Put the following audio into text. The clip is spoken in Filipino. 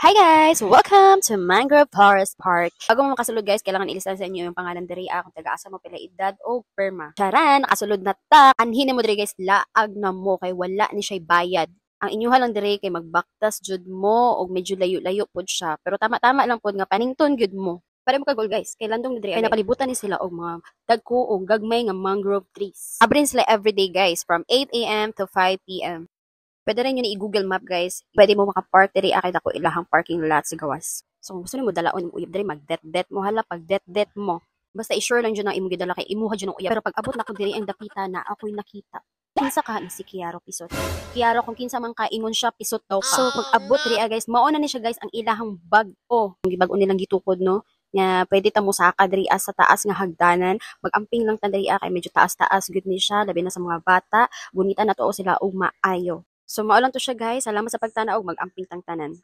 Hi guys! Welcome to Mangrove Forest Park. Bago mo makasulod guys, kailangan ilistahan sa inyo yung pangalan diri kung taga-asa mo pila edad o perma. Charan, nakasulod na ta. Anhin mo diri guys, laag na mo kay wala ni siya bayad. Ang inyuha lang diri kay magbaktas jud mo og medyo layo-layo pod siya. Pero tama-tama lang pod nga panington gyud mo. Para mo kagol guys, kay landong diri kay napalibutan ni sila og mga dagko o gagmay nga mangrove trees. Abrin sila everyday guys from 8 a.m. to 5 p.m. Pwede rin yun i-Google Map, guys. Pwede mo makapark diri akit ako ilahang parking lot sa gawas. So, kung gusto mo dalaon yung uyab diri, mag-det-det mo hala, pag-det-det mo. Basta i-sure lang dyan ang imo gidala kay imuha dyan ang uyab. Pero pag abot na ko diri ang dapita na ako'y nakita. Kinsa ka ni si Kiaro Pisot. Kiaro kung kinsa man ka ingon siya Pisot daw ka. So pag abot diri guys, mauna ni siya guys ang ilahang bag-o. Ang gibag-o nilang gitukod no nga pwede ta mo saka diri sa taas nga hagdanan. Mag-amping lang ta diri kay medyo taas-taas gud ni siya labi na sa mga bata. Gunita na to sila og maayo. So, mao lang to siya guys. Salamat sa pagtanaw. Mag-amping tang tanan.